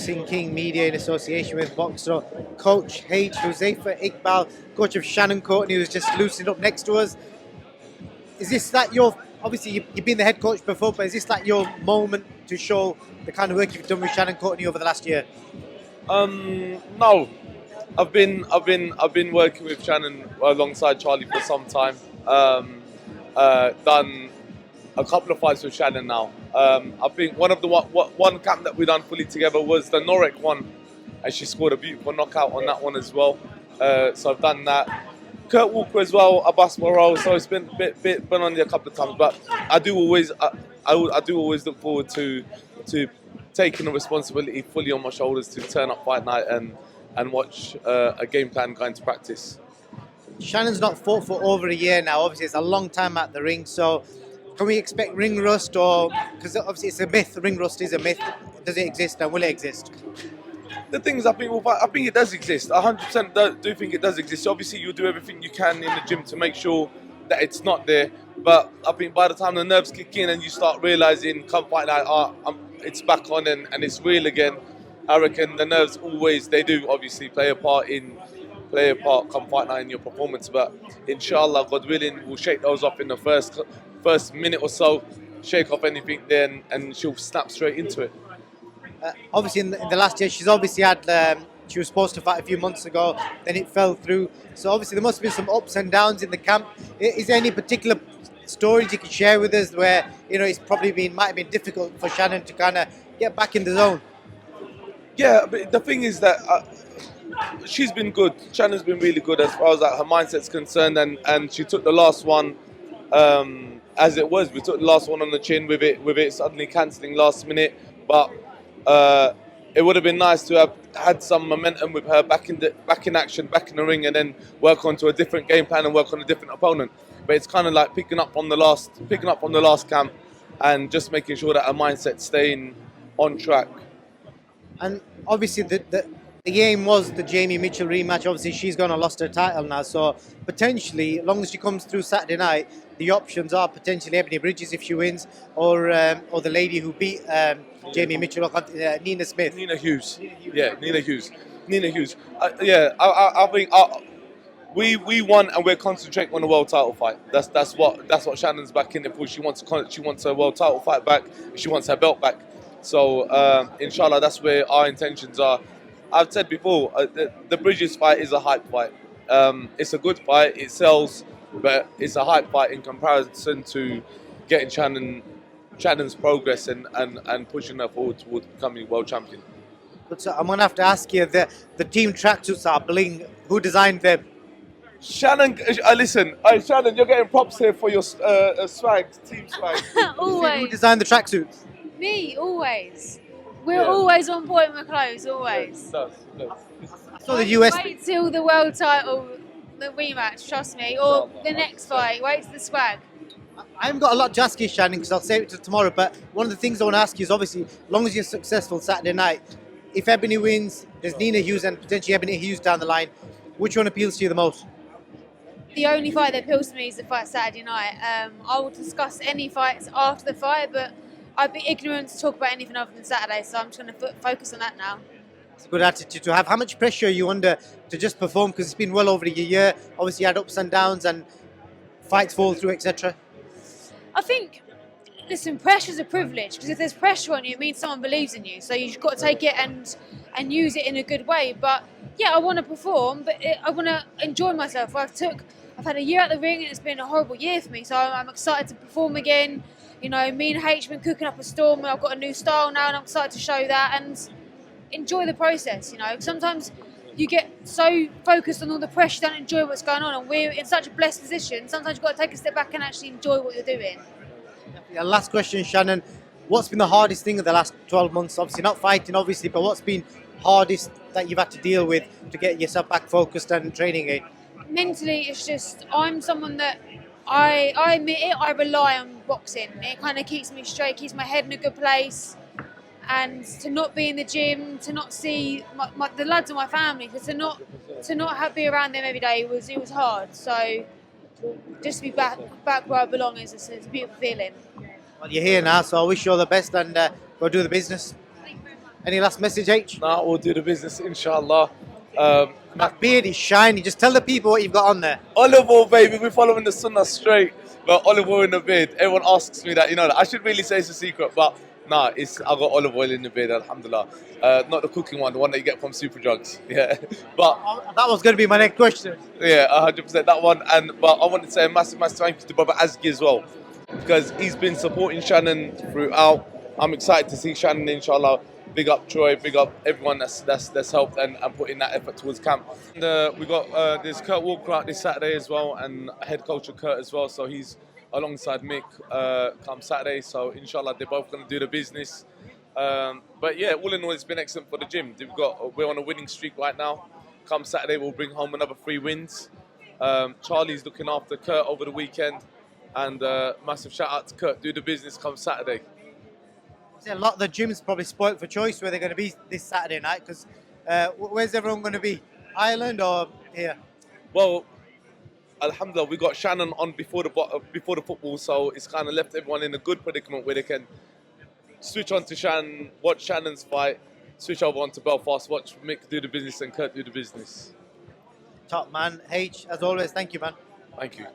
Boxing King Media in association with Boxer Coach Huzaifa Iqbal, coach of Shannon Courtenay, who's just loosened up next to us. Is this that your, obviously you've been the head coach before, but is this like your moment to show the kind of work you've done with Shannon Courtenay over the last year? No, I've been working with Shannon alongside Charlie for some time. Done a couple of fights with Shannon now. I think one camp that we done fully together was the Norek one, and she scored a beautiful knockout on that one as well. So I've done that. Kurt Walker as well, a bus morale. So it's been been on there a couple of times, but I do always look forward to taking the responsibility fully on my shoulders to turn up fight night and watch a game plan go into practice. Shannon's not fought for over a year now. Obviously, it's a long time at the ring. So, can we expect ring rust, or because obviously it's a myth? Ring rust is a myth. Does it exist, and will it exist? The thing is, I think it does exist. 100% do think it does exist. Obviously, you'll do everything you can in the gym to make sure that it's not there. But I think by the time the nerves kick in and you start realizing, come fight night, it's back on and it's real again. I reckon the nerves they do obviously play a part come fight night in your performance. But inshallah, God willing, we'll shake those off in the first minute or so, shake off anything then, and she'll snap straight into it. Obviously, in the last year, she's obviously had. She was supposed to fight a few months ago, then it fell through. So obviously, there must have been some ups and downs in the camp. Is there any particular stories you can share with us where it's might have been difficult for Shannon to kind of get back in the zone? Yeah, but the thing is that she's been good. Shannon's been really good as far as her mindset's concerned, and she took the last one as it was. We took the last one on the chin with it suddenly cancelling last minute, but. It would have been nice to have had some momentum with her back in action, back in the ring, and then work onto a different game plan and work on a different opponent. But it's kind of like picking up on the last camp, and just making sure that her mindset's staying on track. And obviously, the aim was the Jamie Mitchell rematch. Obviously, she's gone and lost her title now, so potentially, as long as she comes through Saturday night, the options are potentially Ebanie Bridges if she wins, or the lady who beat Jamie Mitchell, Nina Smith. Nina Hughes. Yeah, Nina Hughes. I think we won, and we're concentrating on the world title fight. That's what Shannon's back in it for. She wants her world title fight back. She wants her belt back. So inshallah, that's where our intentions are. I've said before, the Bridges fight is a hype fight. It's a good fight. It sells, but it's a hype fight in comparison to getting Shannon's progress and pushing her forward towards becoming world champion. So I'm gonna have to ask you, the team tracksuits are bling. Who designed them? Shannon, listen, Shannon, you're getting props here for your swag, team swag. Always. Who designed the tracksuits? Me, always. We're always on point with clothes, always. It does. So the US. Wait till the world title, the rematch, trust me, or the next fight. Wait till the swag. I haven't got a lot to ask you, Shannon, because I'll save it till tomorrow. But one of the things I want to ask you is, obviously, as long as you're successful Saturday night, if Ebanie wins, there's Nina Hughes and potentially Ebanie Hughes down the line. Which one appeals to you the most? The only fight that appeals to me is the fight Saturday night. I will discuss any fights after the fight, but I'd be ignorant to talk about anything other than Saturday, so I'm just going to focus on that now. It's a good attitude to have. How much pressure are you under to just perform? Because it's been well over a year. Obviously, you had ups and downs and fights fall through, etc. I think, listen, pressure's a privilege, because if there's pressure on you, it means someone believes in you. So you've got to take it and use it in a good way. But yeah, I want to perform, but I want to enjoy myself. I've had a year at the ring, and it's been a horrible year for me. So I'm excited to perform again. Me and H have been cooking up a storm, and I've got a new style now, and I'm excited to show that and enjoy the process. Sometimes you get so focused on all the pressure, you don't enjoy what's going on, and we're in such a blessed position. Sometimes you've got to take a step back and actually enjoy what you're doing. Last question, Shannon. What's been the hardest thing of the last 12 months? Obviously, not fighting, obviously, but what's been hardest that you've had to deal with to get yourself back focused and training again? Mentally, it's just, I'm someone that I admit it, I rely on boxing. It kind of keeps me straight, keeps my head in a good place. And to not be in the gym, to not see the lads of my family, to not be around them every day, it was hard. So just to be back where I belong is a beautiful feeling. Well, you're here now, so I wish you all the best and go do the business. Thank you very much. Any last message, H? Now we'll do the business, inshallah. That beard is shiny. Just tell the people what you've got on there. Olive oil, baby. We're following the sunnah straight. But olive oil in the beard. Everyone asks me that. You know, I should really say it's a secret, but nah, I got olive oil in the beard. Alhamdulillah. Not the cooking one, the one that you get from Super Drugs. Yeah, but That was going to be my next question. yeah, 100% that one. But I want to say a massive, massive thank you to Brother Azgi as well, because he's been supporting Shannon throughout. I'm excited to see Shannon, inshallah. Big up Troy, big up everyone that's helped and put in that effort towards camp. And we got there's Kurt Walker out this Saturday as well, and head coach of Kurt as well. So he's alongside Mick come Saturday. So inshallah they're both going to do the business. But yeah, all in all, it's been excellent for the gym. We're on a winning streak right now. Come Saturday, we'll bring home another 3 wins. Charlie's looking after Kurt over the weekend, and massive shout out to Kurt. Do the business come Saturday. A lot of the gyms probably spoiled for choice where they're going to be this Saturday night, because where's everyone going to be? Ireland or here? Well, alhamdulillah, we got Shannon on before the football, so it's kind of left everyone in a good predicament where they can switch on to Shannon, watch Shannon's fight, switch over onto Belfast, watch Mick do the business and Kurt do the business. Top man. H, as always, thank you, man. Thank you.